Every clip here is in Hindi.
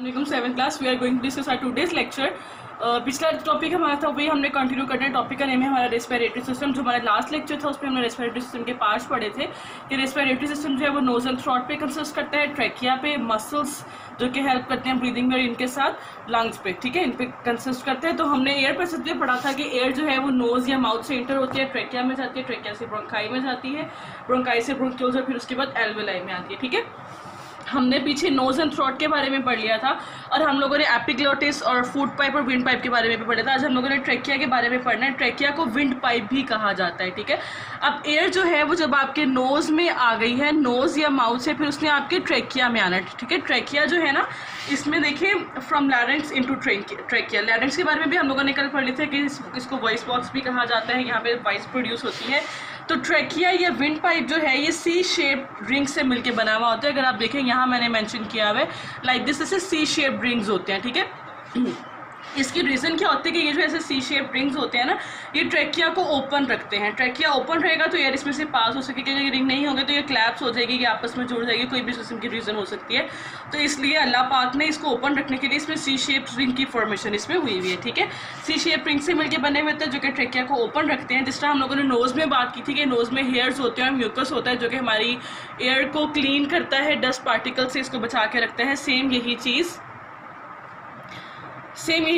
7th class we are going to discuss our today's lecture. पिछला टॉपिक हमारा था वही हमने कंटिन्यू करना है। टॉपिक का नेम है हमारा रेस्पिरेटरी सिस्टम। जो हमारा लास्ट लेक्चर था उसमें हमने रेस्पिरेटरी सिस्टम के पार्ट्स पढ़े थे कि रेस्पिरेटरी सिस्टम जो है वो नोज एंड थ्रोट पे कंसिस्ट करता है, ट्रैकिया पे, मसल्स जो कि हेल्प करते हैं ब्रीदिंग में, इनके साथ लंग्स पे, ठीक है, इन पे कंसिस्ट करते हैं। तो हमने एयर प्रेशर पे पढ़ा था कि एयर जो है वो नोज या माउथ से इंटर होती है, ट्रैकिया में जाती है, ट्रैकिया से ब्रोंकाई में जाती है, ब्रोंकाई से ब्रोंक्यूल्स और फिर उसके बाद एल्वेलाई में आती है, ठीक है। हमने पीछे नोज एंड थ्रोट के बारे में पढ़ लिया था और हम लोगों ने एपिग्लोटिस और फूड पाइप और विंड पाइप के बारे में भी पढ़ा था। आज हम लोगों ने ट्रैकिया के बारे में पढ़ना है। ट्रैकिया को विंड पाइप भी कहा जाता है, ठीक है। अब एयर जो है वो जब आपके नोज में आ गई है, नोज या माउथ से, फिर उसने आपके ट्रैकिया में आना है, ठीक है। ट्रैकिया जो है ना, इसमें देखिए from larynx into trachea. Larynx के बारे में भी हम लोगों ने कल पढ़ लिए थे कि इसको वॉइस बॉक्स भी कहा जाता है, यहाँ पे वॉइस प्रोड्यूस होती है। तो ट्रैकिया या विंड पाइप जो है ये सी शेप रिंग से मिलके बना हुआ होता है। अगर आप देखें यहाँ मैंने मेंशन किया हुआ है लाइक दिस, ऐसे सी शेप रिंग्स होते हैं, ठीक है। इसकी रीज़न क्या होती है कि ये जो ऐसे सी शेप रिंग्स होते हैं ना, ये ट्रैकिया को ओपन रखते हैं। ट्रैकिया ओपन रहेगा तो एयर इसमें से पास हो सकेगी। अगर ये रिंग नहीं होगी तो ये क्लैप्स हो जाएगी, ये आपस में जुड़ जाएगी, कोई भी किस्म की रीज़न हो सकती है। तो इसलिए अल्लाह पाक ने इसको ओपन रखने के लिए इसमें सी शेप रिंग की फॉर्मेशन इसमें हुई हुई है, ठीक है। सी शेप रिंग से मिलकर बने हुए थे जो कि ट्रैकिया को ओपन रखते हैं। जिस तरह हम लोगों ने नोज़ में बात की थी कि नोज़ में हेयर्स होते हैं और म्यूकस होता है जो कि हमारी एयर को क्लीन करता है, डस्ट पार्टिकल से इसको बचा के रखता है। सेम यही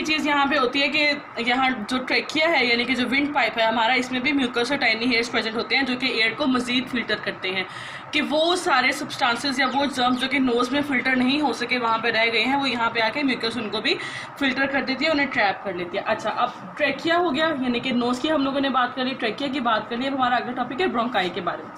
चीज़ यहाँ पे होती है कि यहाँ जो ट्रैकिया है यानी कि जो विंड पाइप है हमारा, इसमें भी म्यूकस और टाइनी हेयर्स प्रेजेंट होते हैं जो कि एयर को मज़ीद फिल्टर करते हैं कि वो सारे सब्सटेंसेस या वो जर्म्स जो कि नोज़ में फ़िल्टर नहीं हो सके वहाँ पे रह गए हैं, वो यहाँ पे आके म्यूकस उनको भी फिल्टर कर देती है, उन्हें ट्रैप कर लेती है। अच्छा, अब ट्रैकिया हो गया, यानी कि नोज़ की हम लोगों ने बात कर ली, ट्रैकिया की बात कर ली। अब हमारा अगला टॉपिक है ब्रोंकाई के बारे में।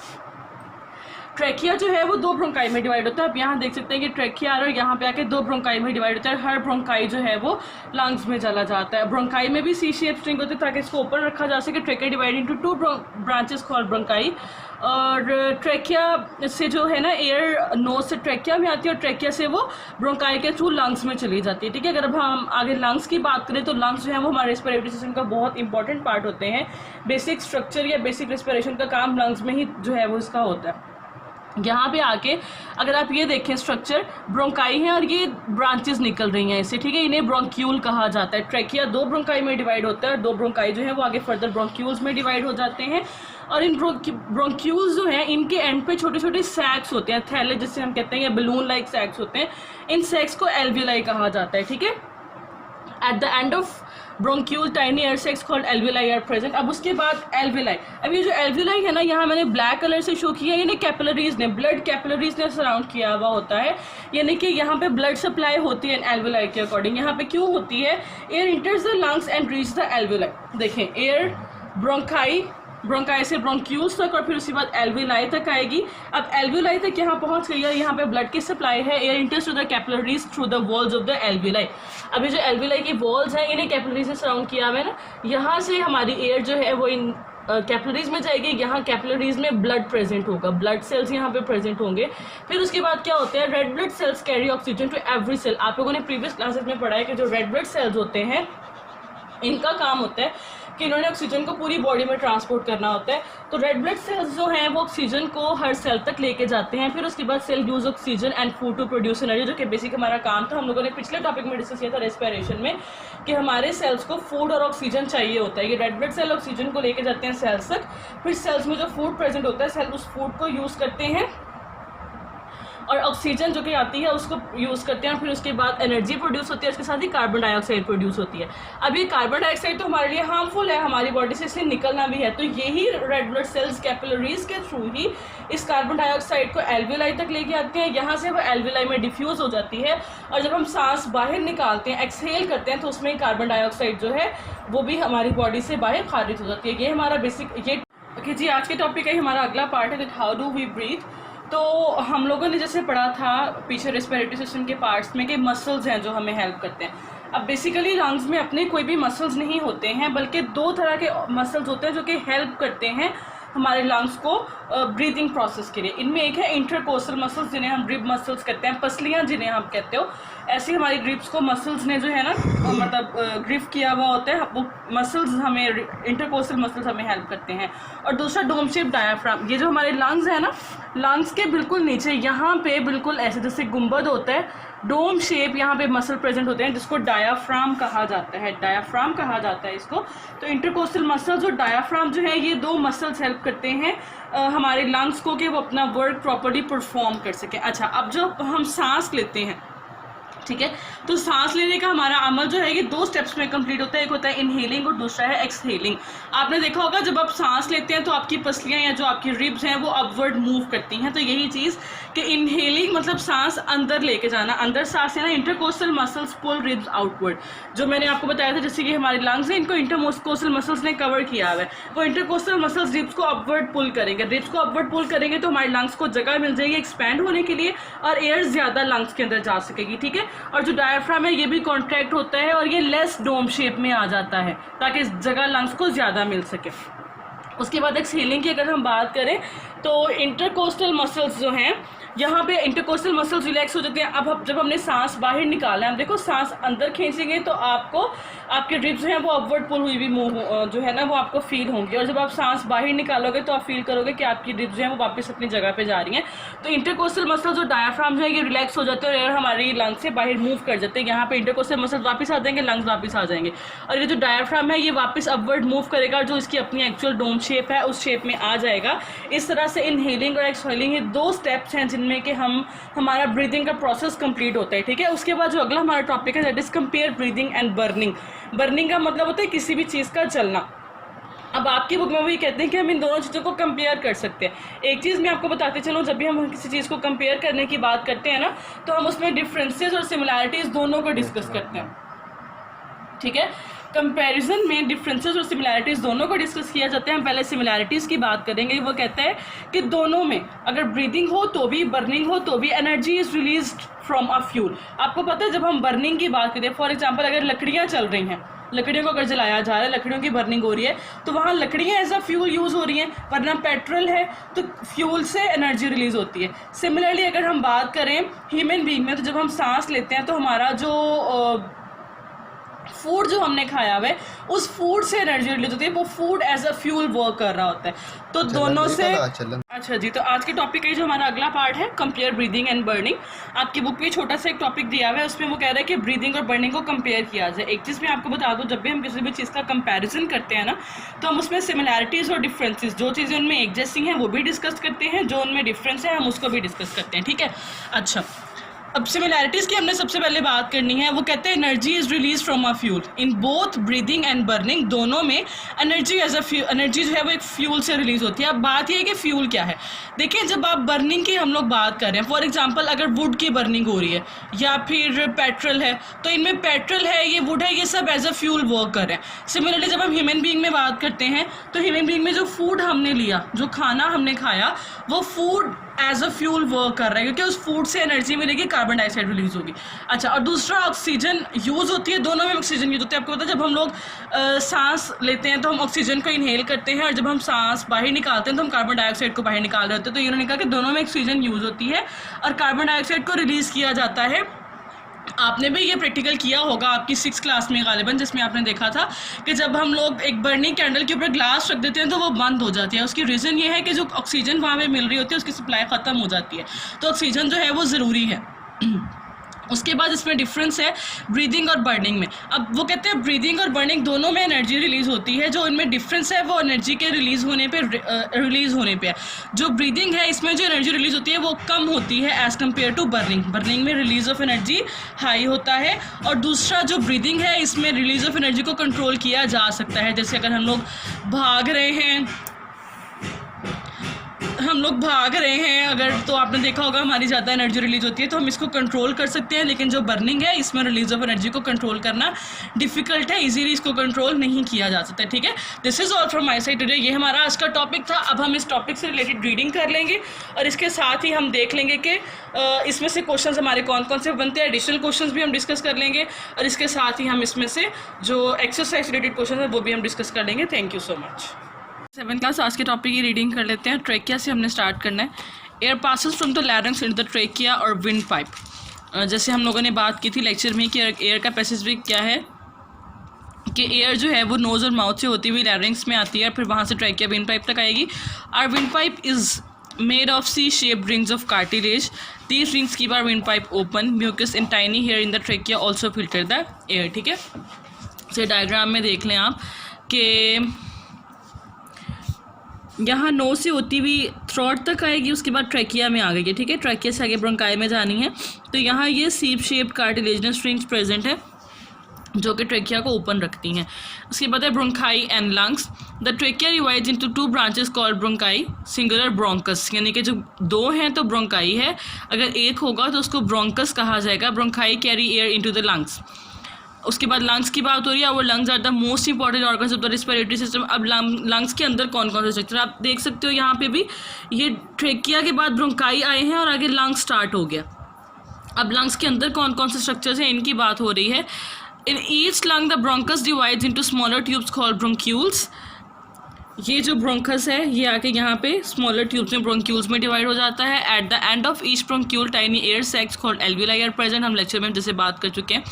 ट्रैकिया जो है वो दो ब्रोंकाई में डिवाइड होता है। आप यहाँ देख सकते हैं कि ट्रैकिया और यहाँ पे आके दो ब्रोंकाई में डिवाइड होता है। हर ब्रोंकाई जो है वो लंग्स में चला जाता है। ब्रोंकाई में भी सी शेप स्ट्रिंग होती है ताकि इसको ऊपर रखा जा सके। Trachea divide into two branches called bronchi. और ट्रैकिया से जो है ना एयर नोज से ट्रैकिया में आती है और ट्रैकिया से वो ब्रोंकाई के थ्रू लंग्स में चली जाती है, ठीक है। अगर अब हम आगे लंग्स की बात करें तो लंग्स जो है वो हमारे रेस्पिरेटरी सिस्टम का बहुत इंपॉर्टेंट पार्ट होते हैं। बेसिक स्ट्रक्चर या बेसिक रेस्पिरेशन का काम लंग्स में ही जो है वो इसका होता है। यहाँ पे आके अगर आप ये देखें स्ट्रक्चर, ब्रोंकाई है और ये ब्रांचेस निकल रही हैं इससे, ठीक है। इन्हें ब्रोंक्यूल कहा जाता है। ट्रैकिया दो ब्रोंकाई में डिवाइड होता है और दो ब्रोंकाई जो है वो आगे फर्दर ब्रोंक्यूल्स में डिवाइड हो जाते हैं। और इन ब्रोंक्यूल्स जो हैं इनके एंड पे छोटे छोटे सैक्स होते हैं, थैले जिससे हम कहते हैं, या बलून लाइक सैक्स होते हैं। इन सैक्स को एल्विलाई कहा जाता है, ठीक है। At the end of bronchiole tiny air sacs called alveoli are present. अब उसके बाद एल्विलाई, अब ये जो एल्विलाई है ना, यहाँ मैंने ब्लैक कलर से शो किया, यानी कैपिलरीज ने, ब्लड कैपिलरीज ने सराउंड किया हुआ होता है, यानी कि यहाँ पे ब्लड सप्लाई होती है एल्विलाई के अकॉर्डिंग। यहाँ पे क्यों होती है? Air enters the lungs and reach the alveoli. देखें, एयर ब्रोंकाई से ब्रोंक्यूल्स तक और फिर उसके बाद एल्विलाई तक आएगी। अब एल्विलाई तक यहाँ पहुँच गई है, यहाँ पे ब्लड की सप्लाई है। Air enters to the capillaries through the walls of the alveoli. अभी जो एल्विलाई की वॉल्स हैं इन्हें कैपिलरीज से सराउंड किया हुआ है ना, यहाँ से हमारी एयर जो है वो इन कैपिलरीज में जाएगी। यहाँ कैपिलरीज में ब्लड प्रेजेंट होगा, ब्लड सेल्स यहाँ पे प्रेजेंट होंगे। फिर उसके बाद क्या होता है? Red blood cells carry oxygen to every cell. आप लोगों ने प्रीवियस क्लासेस में पढ़ा है कि जो रेड ब्लड सेल्स होते हैं इनका काम होता है कि इन्होंने ऑक्सीजन को पूरी बॉडी में ट्रांसपोर्ट करना होता है। तो रेड ब्लड सेल्स जो हैं वो ऑक्सीजन को हर सेल तक लेके जाते हैं। फिर उसके बाद cell use oxygen and food to produce energy, जो कि बेसिक हमारा काम था। हम लोगों ने पिछले टॉपिक में डिस्कस किया था रेस्पिरेशन में कि हमारे सेल्स को फूड और ऑक्सीजन चाहिए होता है। ये रेड ब्लड सेल ऑक्सीजन को लेके जाते हैं सेल्स तक। फिर सेल्स में जो फूड प्रेजेंट होता है, सेल उस फूड को यूज़ करते हैं और ऑक्सीजन जो कि आती है उसको यूज़ करते हैं। फिर उसके बाद एनर्जी प्रोड्यूस होती है, उसके साथ ही कार्बन डाइऑक्साइड प्रोड्यूस होती है। अब ये कार्बन डाइऑक्साइड तो हमारे लिए हार्मफुल है, हमारी बॉडी से इसलिए निकलना भी है। तो यही रेड ब्लड सेल्स कैपिलरीज के थ्रू ही इस कार्बन डाइऑक्साइड को एल्विलाई तक लेके आते हैं। यहाँ से वो एल्विलाई में डिफ्यूज़ हो जाती है और जब हम सांस बाहर निकालते हैं, एक्सहेल करते हैं, तो उसमें कार्बन डाइऑक्साइड जो है वो भी हमारी बॉडी से बाहर खारिज हो जाती है। ये हमारा बेसिक ओके जी, आज के टॉपिक का ही हमारा अगला पार्ट है that how do we breathe. तो हम लोगों ने जैसे पढ़ा था पीछे रेस्पिरेटरी सिस्टम के पार्ट्स में कि मसल्स हैं जो हमें हेल्प करते हैं। अब बेसिकली लंग्स में अपने कोई भी मसल्स नहीं होते हैं, बल्कि दो तरह के मसल्स होते हैं जो कि हेल्प करते हैं हमारे लंग्स को ब्रीदिंग प्रोसेस के लिए। इनमें एक है इंटरकोस्टल मसल्स जिन्हें हम रिब मसल्स कहते हैं, पसलियाँ जिन्हें हम कहते हो। ऐसी हमारी रिब्स को मसल्स ने जो है ना मतलब ग्रिप किया हुआ होता है, वो मसल्स हमें, इंटरकोस्टल मसल्स हमें हेल्प करते हैं। और दूसरा डोम शेप डायाफ्राम, ये जो हमारे लंग्स है ना, लंग्स के बिल्कुल नीचे यहाँ पे बिल्कुल ऐसे जैसे गुंबद होता है, डोम शेप यहाँ पे मसल प्रेजेंट होते हैं जिसको डायाफ्राम कहा जाता है, डायाफ्राम कहा जाता है इसको। तो इंटरकोस्टल मसल्स और डायाफ्राम जो है ये दो मसल्स हेल्प करते हैं हमारे लंग्स को कि वो अपना वर्क प्रॉपर्ली परफॉर्म कर सके। अच्छा, अब जब हम सांस लेते हैं, ठीक है, तो सांस लेने का हमारा अमल जो है ये 2 स्टेप्स में कंप्लीट होता है। एक होता है इनहेलिंग और दूसरा है एक्सहेलिंग। आपने देखा होगा जब आप सांस लेते हैं तो आपकी पसलियां या जो आपकी रिब्स हैं वो अपवर्ड मूव करती हैं। तो यही चीज़ कि इनहेलिंग मतलब सांस अंदर लेके जाना, अंदर सांस लेना। इंटरकोस्टल मसल्स पुल रिब्स आउटवर्ड, जो मैंने आपको बताया था, जैसे कि हमारे लंग्स हैं इनको इंटरकोस्टल मसल्स ने कवर किया हुआ है, वो इंटरकोस्टल मसल्स रिब्स को अपवर्ड पुल करेंगे। रिब्स को अपवर्ड पुल करेंगे तो हमारे लंग्स को जगह मिल जाएगी एक्सपैंड होने के लिए और एयर ज़्यादा लंग्स के अंदर जा सकेगी, ठीक है। और जो डायफ्राम है ये भी कॉन्ट्रैक्ट होता है और ये लेस डोम शेप में आ जाता है ताकि जगह लंग्स को ज़्यादा मिल सके। उसके बाद एक्सहेलिंग की अगर हम बात करें तो इंटरकोस्टल मसल्स जो हैं यहाँ पे इंटरकोस्टल मसल्स रिलैक्स हो जाते हैं। अब जब हमने सांस बाहर निकाला है, हम देखो सांस अंदर खींचेंगे तो आपको आपके रिब्स हैं वो अपवर्ड पुल हुई भी मूव जो है ना वो आपको फील होंगी, और जब आप सांस बाहर निकालोगे तो आप फील करोगे कि आपकी रिब्स जो हैं वो वापस अपनी जगह पे जा रही हैं। तो इंटरकोस्टल मसल्स और डायफ्राम जो है ये रिलैक्स हो जाते हैं और एयर हमारी लंग से बाहर मूव कर जाते हैं। यहाँ पे इंटरकोस्टल मसल्स वापस आ जाएंगे, लंग्स वापस आ जाएंगे, और ये जो डायफ्राम है ये वापस अपवर्ड मूव करेगा और जो इसकी अपनी एक्चुअल डोम शेप है उस शेप में आ जाएगा। इस तरह से इनहेलिंग और एक्सहेलिंग ये 2 स्टेप्स हैं जिनमें कि हमारा ब्रीदिंग का प्रोसेस कंप्लीट होता है, ठीक है। उसके बाद जो अगला हमारा टॉपिक है that is compare breathing and burning. Burning का मतलब होता है किसी भी चीज़ का जलना। अब आपकी बुक में भी कहते हैं कि हम इन दोनों चीज़ों को कंपेयर कर सकते हैं। एक चीज़ मैं आपको बताते चलूँ, जब भी हम किसी चीज़ को कंपेयर करने की बात करते हैं ना तो हम उसमें डिफरेंसेस और सिमिलैरिटीज़ दोनों को डिस्कस करते हैं, ठीक है। कंपैरिजन में डिफरेंसेस और सिमिलैरिटीज़ दोनों को डिस्कस किया जाता है। हम पहले सिमिलैरिटीज़ की बात करेंगे। वो कहता है कि दोनों में अगर ब्रीदिंग हो तो भी, बर्निंग हो तो भी, energy is released from a fuel. आपको पता है जब हम बर्निंग की बात करें, फॉर एग्जांपल अगर लकड़ियाँ चल रही हैं, लकड़ियों को अगर जलाया जा रहा है, लकड़ियों की बर्निंग हो रही है, तो वहाँ लकड़ियाँ एज अ फ्यूल यूज़ हो रही हैं, वरना पेट्रोल है तो फ्यूल से एनर्जी रिलीज़ होती है। सिमिलरली अगर हम बात करें ह्यूमन बीइंग में, तो जब हम सांस लेते हैं तो हमारा जो फूड जो हमने खाया हुआ है उस फूड से एनर्जी रिलीज होती है, वो food as a fuel work कर रहा होता है। तो दोनों से अच्छा जी, तो आज के टॉपिक का जो हमारा अगला पार्ट है कंपेयर ब्रीदिंग एंड बर्निंग। आपकी बुक में छोटा सा एक टॉपिक दिया हुआ है, उसमें वो कह रहा है कि ब्रीदिंग और बर्निंग को कंपेयर किया जाए। एक चीज़ मैं आपको बता दूं, जब भी हम किसी भी चीज़ का कंपैरिजन करते हैं ना तो हम उसमें सिमिलैरिटीज़ और डिफरेंसेस, जो चीज़ें उनमें एक जैसी हैं वो भी डिस्कस करते हैं, जो उनमें डिफरेंस है हम उसको भी डिस्कस करते हैं, ठीक है। अच्छा, अब सिमिलैरिटीज़ की हमने सबसे पहले बात करनी है। वो कहते हैं energy is release from a fuel in both breathing and burning. दोनों में एनर्जी एज अ एनर्जी जो है वो एक फ्यूल से रिलीज होती है। अब बात यह है कि फ्यूल क्या है। देखिए, जब आप बर्निंग की हम लोग बात कर रहे हैं, फॉर एग्जांपल अगर वुड की बर्निंग हो रही है या फिर पेट्रोल है, तो इनमें पेट्रोल है, ये वुड है, ये सब एज अ फ्यूल वर्क कर रहे हैं। सिमिलरली जब हम ह्यूमन बीइंग में बात करते हैं तो ह्यूमन बीइंग में जो फूड हमने लिया, जो खाना हमने खाया, वो food as a fuel work कर रहा है क्योंकि उस फूड से एनर्जी मिलेगी, कार्बन डाइऑक्साइड रिलीज होगी। अच्छा, और दूसरा ऑक्सीजन यूज़ होती है, दोनों में ऑक्सीजन यूज़ होती है। आपको पता है जब हम लोग सांस लेते हैं तो हम ऑक्सीजन को इनहेल करते हैं, और जब हम सांस बाहर निकालते हैं तो हम कार्बन डाइऑक्साइड को बाहर निकाल रहे होते हैं। तो इन्होंने कहा कि दोनों में ऑक्सीजन यूज़ होती है और कार्बन डाइऑक्साइड को रिलीज़ किया जाता है। आपने भी ये प्रैक्टिकल किया होगा आपकी 6th क्लास में गालिबन, जिसमें आपने देखा था कि जब हम लोग एक बर्निंग कैंडल के ऊपर ग्लास रख देते हैं तो वो बंद हो जाती है। उसकी रीज़न ये है कि जो ऑक्सीजन वहाँ पे मिल रही होती है उसकी सप्लाई ख़त्म हो जाती है, तो ऑक्सीजन जो है वो ज़रूरी है। उसके बाद इसमें डिफरेंस है ब्रीदिंग और बर्निंग में। अब वो कहते हैं ब्रीदिंग और बर्निंग दोनों में एनर्जी रिलीज़ होती है। जो इनमें डिफरेंस है वो एनर्जी के रिलीज़ होने पे है। जो ब्रीदिंग है इसमें जो एनर्जी रिलीज़ होती है वो कम होती है as compare to burning. Burning में रिलीज़ ऑफ एनर्जी हाई होता है, और दूसरा जो ब्रीदिंग है इसमें रिलीज़ ऑफ एनर्जी को कंट्रोल किया जा सकता है। जैसे अगर हम लोग भाग रहे हैं अगर, तो आपने देखा होगा हमारी ज़्यादा एनर्जी रिलीज होती है, तो हम इसको कंट्रोल कर सकते हैं। लेकिन जो बर्निंग है इसमें रिलीज ऑफ एनर्जी को कंट्रोल करना डिफ़िकल्ट है, इजीली इसको कंट्रोल नहीं किया जा सकता, ठीक है। This is all from my side today. ये हमारा आज का टॉपिक था। अब हम इस टॉपिक से रिलेटेड रीडिंग कर लेंगे और इसके साथ ही हम देख लेंगे कि इसमें से क्वेश्चन हमारे कौन कौन से बनते हैं। एडिशनल क्वेश्चन भी हम डिस्कस कर लेंगे और इसके साथ ही हम इसमें से जो एक्सरसाइज रिलेटेड क्वेश्चन है वो भी हम डिस्कस कर लेंगे। Thank you so much. 7th class आज के टॉपिक की रीडिंग कर लेते हैं। ट्रेकिया से हमने स्टार्ट करना है। Air passes from the larynx into the trachea और विंड पाइप। जैसे हम लोगों ने बात की थी लेक्चर में कि एयर का पैसेज वे क्या है, कि एयर जो है वो नोज़ और माउथ से होती हुई लैरिंक्स में आती है, फिर वहाँ से ट्रेकिया विंड पाइप तक आएगी। और wind pipe is Made of C-shaped rings of cartilage. These rings keep our windpipe open. Mucus and tiny hair in the trachea also filter the air. ठीक है, से डायग्राम में देख लें आप कि यहाँ नोज से होती हुई थ्रोट तक आएगी, उसके बाद ट्रैकिया में आ गई है। ठीक है, ट्रैकिया से आगे ब्रोंकाई में जानी है। तो यहाँ ये सीप शेप्ड कार्टिलेजनस रिंग्स प्रेजेंट है जो कि ट्रेकिया को ओपन रखती हैं। उसके बाद है bronchi and lungs. The trachea divides into 2 branches called bronchi, singular bronchus, यानी कि जो 2 हैं तो ब्रोंकाई है, अगर एक होगा तो उसको ब्रोंकस कहा जाएगा। Bronchi carry air into the lungs. उसके बाद लंग्स की बात हो रही है, और lungs are the most important organs of the respiratory system. अब लंग्स के अंदर कौन कौन से स्ट्रक्चर आप देख सकते हो, यहाँ पे भी ये ट्रेकिया के बाद ब्रोंकाई आए हैं और आगे लंग्स स्टार्ट हो गया। अब लंग्स के अंदर कौन कौन से स्ट्रक्चर्स हैं इनकी बात हो रही है। In each lung the bronchus divides into smaller tubes called bronchioles. ये जो bronchus है ये आके यहाँ पे smaller tubes में bronchioles में divide हो जाता है। At the end of each bronchiole tiny air sacs called alveoli are present. हम lecture में जैसे बात कर चुके हैं।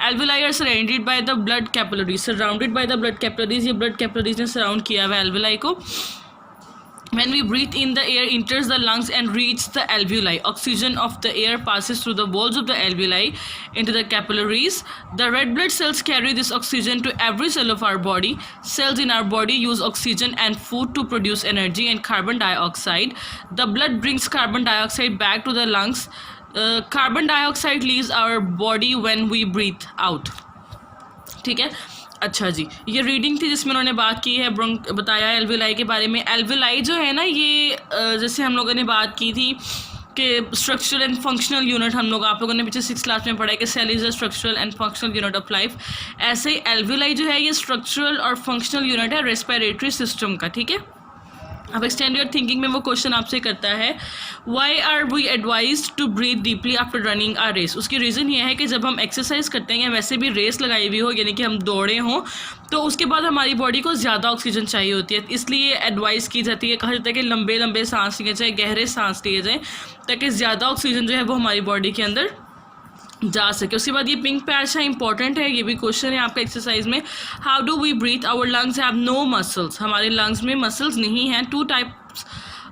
Alveoli are surrounded by the blood capillaries. Surrounded by the blood capillaries, ये blood capillaries ने surround किया हुआ है alveoli को। When we breathe in, the air enters the lungs and reaches the alveoli. Oxygen of the air passes through the walls of the alveoli into the capillaries. The red blood cells carry this oxygen to every cell of our body. Cells in our body use oxygen and food to produce energy and carbon dioxide. The blood brings carbon dioxide back to the lungs. Carbon dioxide leaves our body when we breathe out. ठीक है, अच्छा जी, ये रीडिंग थी जिसमें उन्होंने बात की है बताया एल्वेलाई के बारे में। एल्वेलाई जो है ना, ये जैसे हम लोगों ने बात की थी कि स्ट्रक्चरल एंड फंक्शनल यूनिट, हम लोग आप लोगों ने पीछे 6th क्लास में पढ़ा है कि cell is a structural and functional unit of life. ऐसे ही एल्वेलाई जो है ये स्ट्रक्चरल और फंक्शनल यूनिट है रेस्पिरेटरी सिस्टम का। ठीक है, अब एक्सटेंड योर थिंकिंग में वो क्वेश्चन आपसे करता है, why are we advised to breathe deeply after running a race. उसकी रीज़न ये है कि जब हम एक्सरसाइज करते हैं या वैसे भी रेस लगाई हुई हो, यानी कि हम दौड़े हों, तो उसके बाद हमारी बॉडी को ज़्यादा ऑक्सीजन चाहिए होती है, इसलिए एडवाइस की जाती है, कहा जाता है कि लंबे लंबे सांस लिए जाए, गहरे सांस लिए जाएँ, ताकि ज़्यादा ऑक्सीजन जो है वो हमारी बॉडी के अंदर जा सके। उसके बाद ये पिंक पैच है, इंपॉर्टेंट है, ये भी क्वेश्चन है आपका एक्सरसाइज में। How do we breathe, our lungs have no muscles. हमारे लंग्स में मसल्स नहीं हैं। 2 types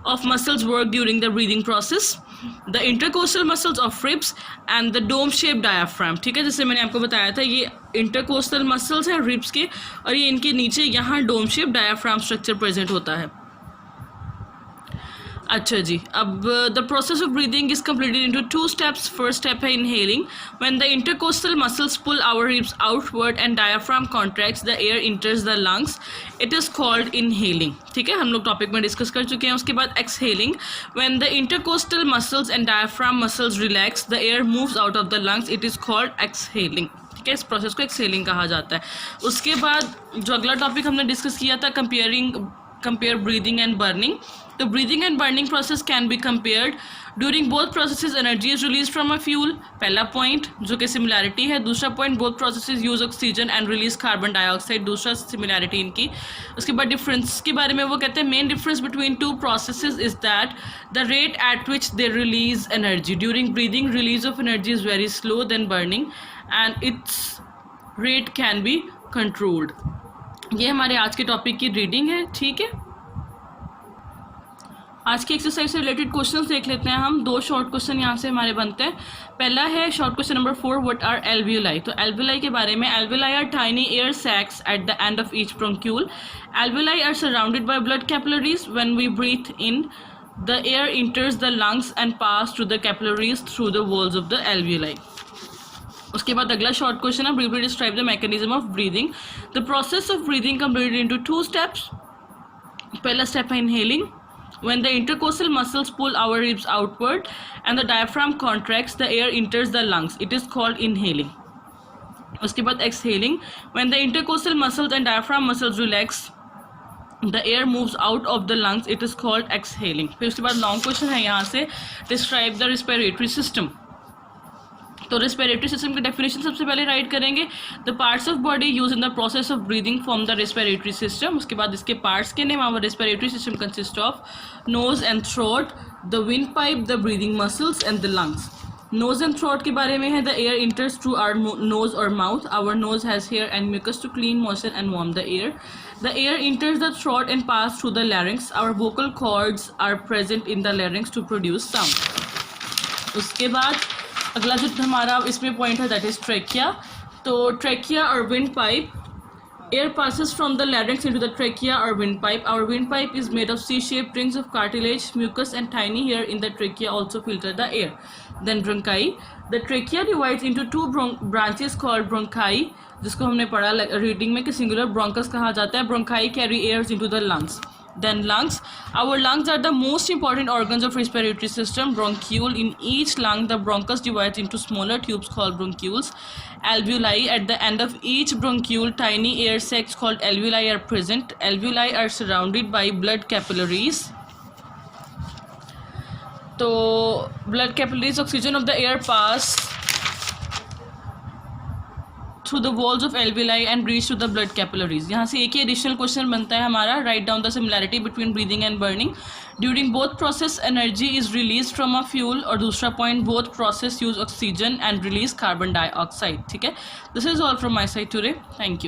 of muscles work during the breathing process, the intercostal muscles of ribs and the dome shape diaphragm. ठीक है, जैसे मैंने आपको बताया था, ये इंटरकोस्टल मसल्स हैं रिब्स के, और ये इनके नीचे यहाँ dome shape diaphragm structure present होता है। अच्छा जी, अब the process of breathing is completed into 2 steps. First step है inhaling. When the intercostal muscles pull our ribs outward and diaphragm contracts the air enters the lungs, it is called inhaling. ठीक है, हम लोग टॉपिक में डिस्कस कर चुके हैं। उसके बाद exhaling. When the intercostal muscles and diaphragm muscles relax the air moves out of the lungs, it is called exhaling. ठीक है, इस प्रोसेस को एक्सहेलिंग कहा जाता है। उसके बाद जो अगला टॉपिक हमने डिस्कस किया था, कंपेयर ब्रीदिंग एंड बर्निंग। तो breathing and burning process can be compared. During both processes energy is release from a fuel, पहला पॉइंट जो कि सिमिलैरिटी है। दूसरा point, both processes use oxygen and release carbon dioxide, दूसरा सिमिलैरिटी इनकी। उसके बाद डिफरेंस के बारे में वो कहते हैं, main difference between 2 processes is that the rate at which they release energy. During breathing release of energy is very slow than burning and its rate can be controlled. ये हमारे आज के टॉपिक की रीडिंग है। ठीक है, आज की एक्सरसाइज से रिलेटेड क्वेश्चंस देख लेते हैं हम। 2 शॉर्ट क्वेश्चन यहाँ से हमारे बनते हैं। पहला है short question number 4, what are alveoli. तो एल्वियोलाई के बारे में, alveoli are tiny air sacs at the end of each bronchiole. Alveoli are surrounded by blood capillaries. When we breathe in, the air enters the lungs and pass through the capillaries through the walls of the alveoli. उसके बाद अगला शॉर्ट क्वेश्चन है, briefly describe the mechanism of breathing. The process of breathing completed into 2 steps. पहला स्टेप है inhaling. When the intercostal muscles pull our ribs outward and the diaphragm contracts, the air enters the lungs. It is called inhaling. उसके बाद exhaling. When the intercostal muscles and diaphragm muscles relax, the air moves out of the lungs. It is called exhaling. फिर उसके बाद long question है यहाँ से, describe the respiratory system. तो रेस्पिरेटरी सिस्टम की डेफिनेशन सबसे पहले राइट करेंगे। The parts of body use in the process of breathing form the respiratory system. उसके बाद इसके पार्ट्स के name, our respiratory system consist of nose and throat, the wind pipe, the breathing muscles and the lungs. Nose and throat के बारे में है, the air enters through our nose और mouth, our nose has hair and mucus to clean moisture and warm the air, the air enters the throat and pass through the larynx, our vocal cords are present in the larynx to produce sound. उसके बाद अगला जो हमारा इसमें पॉइंट है दैट इज ट्रेकिया। तो ट्रेकिया और wind pipe, air passes from the larynx into the trachea or windpipe. Our windpipe is made of C-shaped rings of cartilage, mucus and tiny hair in the trachea also filter the air. Then bronchi. The trachea divides into two branches called bronchi, जिसको हमने पढ़ा रीडिंग में कि सिंगुलर ब्रोंकस कहा जाता है. Bronchi carry airs into the lungs. Then lungs. Our lungs are the most important organs of respiratory system. Bronchiole. In each lung, the bronchus divides into smaller tubes called bronchioles. Alveoli. At the end of each bronchiole, tiny air sacs called alveoli are present. Alveoli are surrounded by blood capillaries. So, blood capillaries, oxygen of the air pass through the walls of alveoli and reach to the blood capillaries. यहाँ से एक ही एडिशनल क्वेश्चन बनता है हमारा, write down the similarity between breathing and burning. During both process energy is release from a fuel. और दूसरा point, both process use oxygen and release carbon dioxide. ठीक है, this is all from my side today. Thank you.